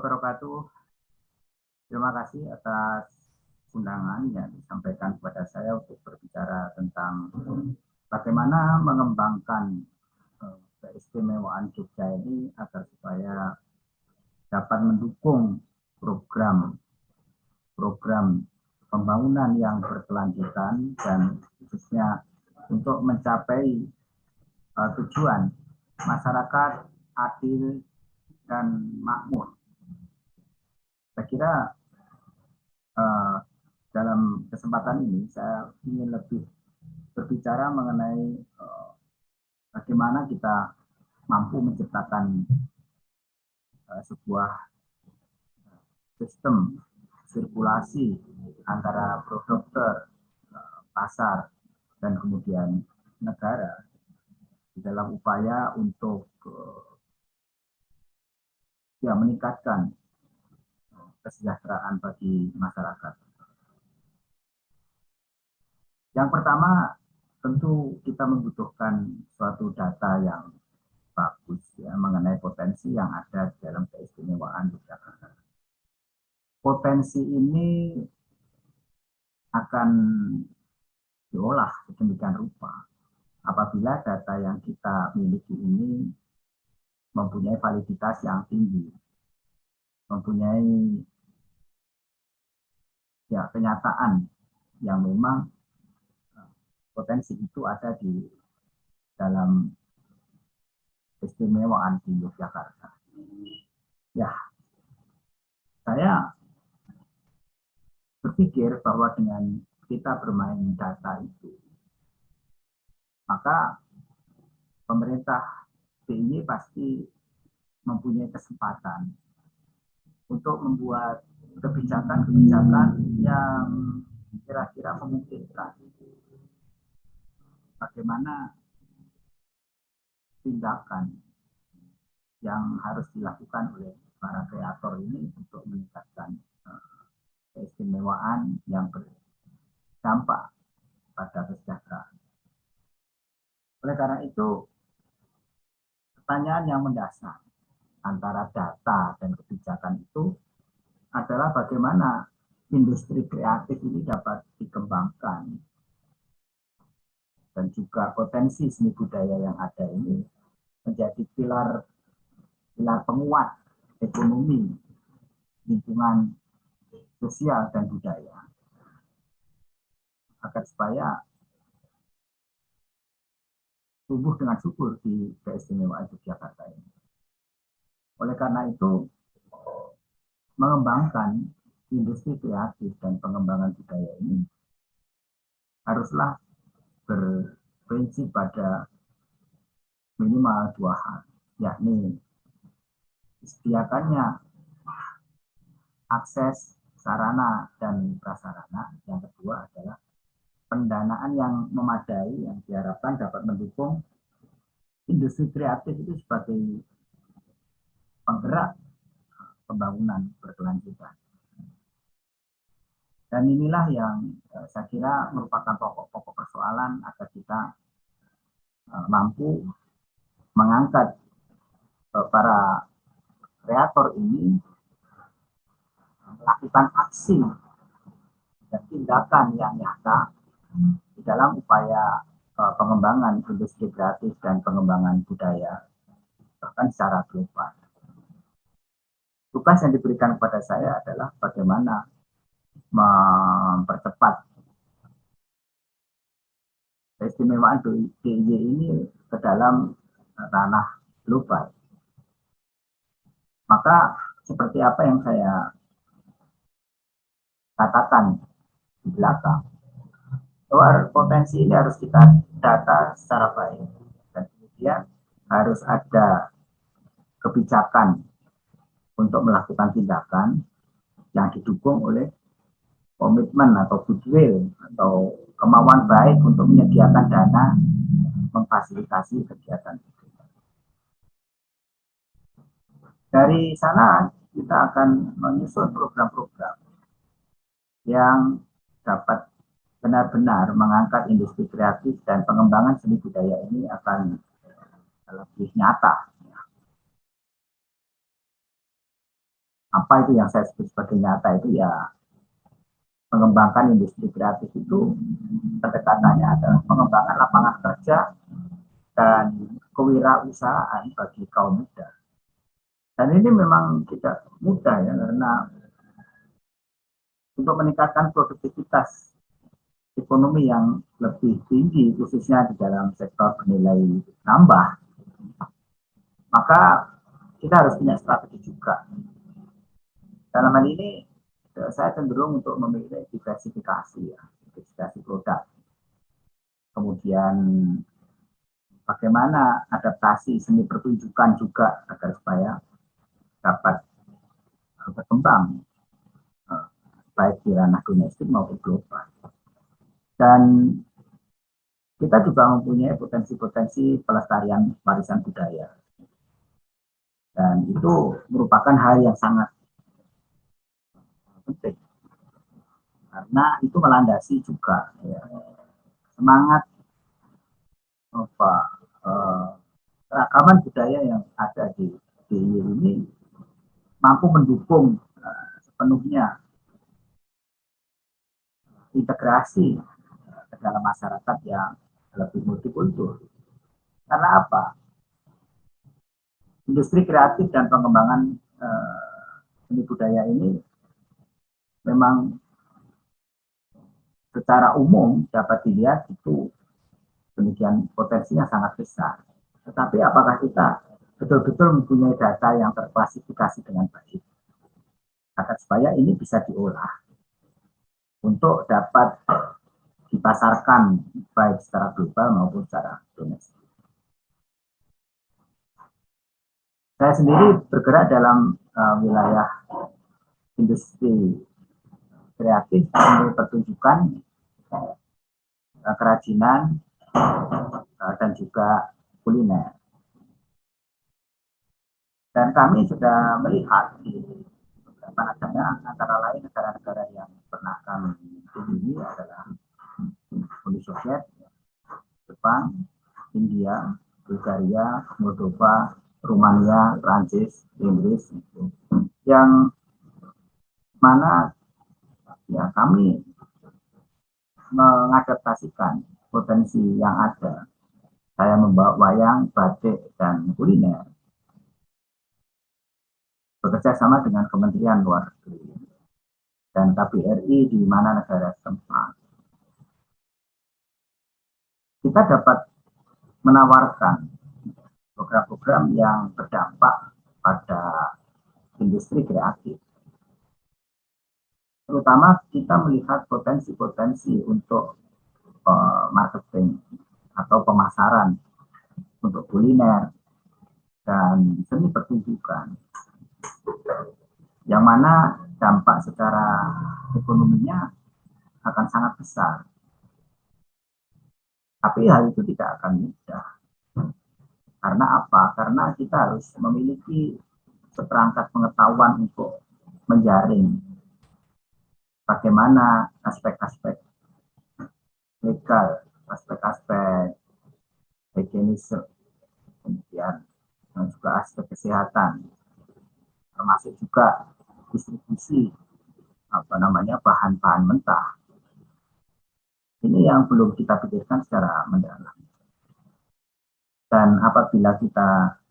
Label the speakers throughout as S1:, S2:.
S1: wabarakatuh. Terima kasih atas undangan yang disampaikan kepada saya untuk berbicara tentang bagaimana mengembangkan keistimewaan Jogja ini agar supaya dapat mendukung program pembangunan yang berkelanjutan dan khususnya untuk mencapai tujuan masyarakat adil dan makmur. Saya kira dalam kesempatan ini saya ingin lebih berbicara mengenai bagaimana kita mampu menciptakan sebuah sistem sirkulasi antara produk, pasar, dan kemudian negara di dalam upaya untuk meningkatkan kesejahteraan bagi masyarakat. Yang pertama, tentu kita membutuhkan suatu data yang bagus mengenai potensi yang ada di dalam keistimewaan Yogyakarta. Potensi ini akan diolah sedemikian rupa apabila data yang kita miliki ini mempunyai validitas yang tinggi, mempunyai kenyataan yang memang potensi itu ada di dalam keistimewaan di Yogyakarta. Saya berpikir bahwa dengan kita bermain data itu, maka pemerintah DIY pasti mempunyai kesempatan untuk membuat kebijakan-kebijakan yang kira-kira memungkinkan bagaimana tindakan yang harus dilakukan oleh para kreator ini untuk meningkatkan keistimewaan yang berdampak pada kesejahteraan. Oleh karena itu, pertanyaan yang mendasar antara data dan kebijakan itu adalah bagaimana industri kreatif ini dapat dikembangkan dan juga potensi seni budaya yang ada ini menjadi pilar penguat ekonomi, lingkungan sosial dan budaya, agar supaya tumbuh dengan subur di keistimewaan Yogyakarta ini. Oleh karena itu, mengembangkan industri kreatif dan pengembangan budaya ini haruslah berprinsip pada minimal dua hal, yakni disediakannya akses sarana dan prasarana. Yang kedua adalah pendanaan yang memadai yang diharapkan dapat mendukung industri kreatif itu sebagai penggerak pembangunan berkelanjutan. Dan inilah yang saya kira merupakan pokok-pokok persoalan agar kita mampu mengangkat para kreator ini melakukan aksi dan tindakan yang nyata di dalam upaya pengembangan industri kreatif dan pengembangan budaya bahkan secara global. Tugas yang diberikan kepada saya adalah bagaimana mempercepat keistimewaan DIY ini ke dalam ranah global. Maka seperti apa yang saya katakan di belakang, bahwa potensi ini harus kita data secara baik dan kemudian harus ada kebijakan untuk melakukan tindakan yang didukung oleh komitmen atau goodwill atau kemauan baik untuk menyediakan dana memfasilitasi kegiatan itu. Dari sana kita akan menyusun program-program yang dapat benar-benar mengangkat industri kreatif dan pengembangan seni budaya ini akan lebih nyata. Apa itu yang saya sebut sebagai nyata itu ya mengembangkan industri kreatif itu pendekatannya adalah pengembangan lapangan kerja dan kewirausahaan bagi kaum muda. Dan ini memang tidak mudah ya karena untuk meningkatkan produktivitas ekonomi yang lebih tinggi khususnya di dalam sektor bernilai tambah, maka kita harus punya strategi juga. Dalam hal ini saya cenderung untuk memilih diversifikasi ya, diversifikasi produk. Kemudian bagaimana adaptasi seni pertunjukan juga agar supaya dapat berkembang baik di ranah domestik maupun global. Dan kita juga mempunyai potensi-potensi pelestarian warisan budaya. Dan itu merupakan hal yang sangat penting. Karena itu melandasi juga ya, semangat apa, keragaman budaya yang ada di ini mampu mendukung sepenuhnya integrasi ke dalam masyarakat yang lebih multikultur. Karena apa? Industri kreatif dan pengembangan seni budaya ini memang secara umum dapat dilihat itu demikian potensinya sangat besar. Tetapi apakah kita betul-betul mempunyai data yang terklasifikasi dengan baik agar supaya ini bisa diolah untuk dapat dipasarkan baik secara global maupun secara domestik. Saya sendiri bergerak dalam wilayah industri kreatif, pertunjukan, kerajinan, dan juga kuliner. Dan kami sudah melihat di beberapa negara, antara lain negara-negara yang pernah kami kunjungi adalah Uni Soviet, Jepang, India, Bulgaria, Moldova, Rumania, Prancis, Inggris, yang mana ya kami mengadaptasikan potensi yang ada. Saya membawa wayang, batik, dan kuliner bekerja sama dengan Kementerian Luar Negeri dan KBRI di mana negara setempat. Kita dapat menawarkan program-program yang berdampak pada industri kreatif. Terutama kita melihat potensi-potensi untuk marketing atau pemasaran untuk kuliner dan seni pertunjukan, yang mana dampak secara ekonominya akan sangat besar. Tapi hal itu tidak akan mudah. Karena apa? Karena kita harus memiliki seperangkat pengetahuan untuk menjaring bagaimana aspek-aspek legal, aspek-aspek higienisme, kemudian dan juga aspek kesehatan, termasuk juga distribusi bahan-bahan mentah. Ini yang belum kita pikirkan secara mendalam. Dan apabila kita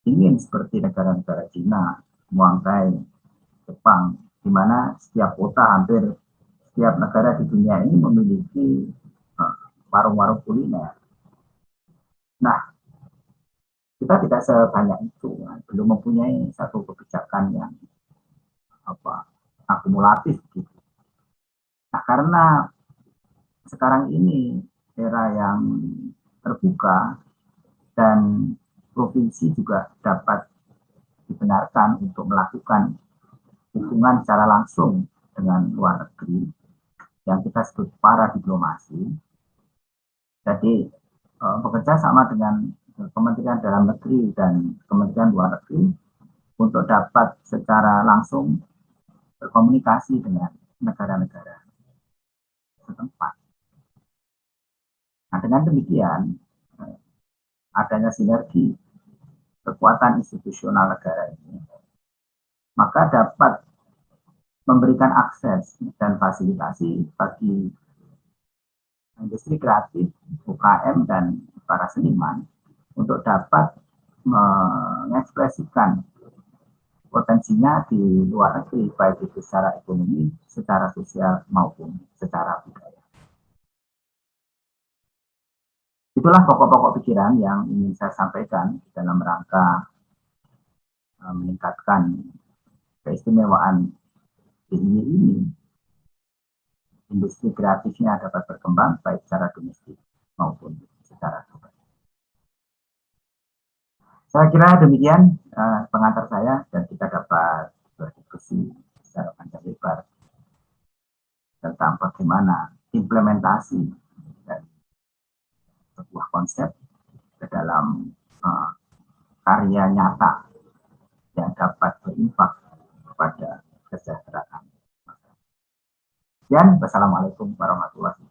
S1: ingin seperti negara-negara Cina, Muangkai, Jepang, di mana setiap kota, hampir setiap negara di dunia ini memiliki warung-warung kuliner. Nah, kita tidak sebanyak itu, belum mempunyai satu kebijakan yang akumulatif gitu. Nah, karena sekarang ini era yang terbuka dan provinsi juga dapat dibenarkan untuk melakukan hubungan secara langsung dengan luar negeri yang kita sebut para diplomasi. Jadi bekerja sama dengan Kementerian Dalam Negeri dan Kementerian Luar Negeri untuk dapat secara langsung berkomunikasi dengan negara-negara setempat. Nah, dengan demikian adanya sinergi kekuatan institusional negara ini maka dapat memberikan akses dan fasilitasi bagi industri kreatif, UKM, dan para seniman untuk dapat mengekspresikan potensinya di luar negeri, baik itu secara ekonomi, secara sosial, maupun secara budaya. Itulah pokok-pokok pikiran yang ingin saya sampaikan dalam rangka meningkatkan keistimewaan DIY ini. Industri kreatifnya dapat berkembang baik secara domestik maupun secara global. Saya kira demikian pengantar saya, dan kita dapat berdiskusi secara panjang lebar tentang bagaimana implementasi dari sebuah konsep ke dalam karya nyata yang dapat berimpak kepada kesejahteraan. Sekian, wassalamualaikum warahmatullahi wabarakatuh.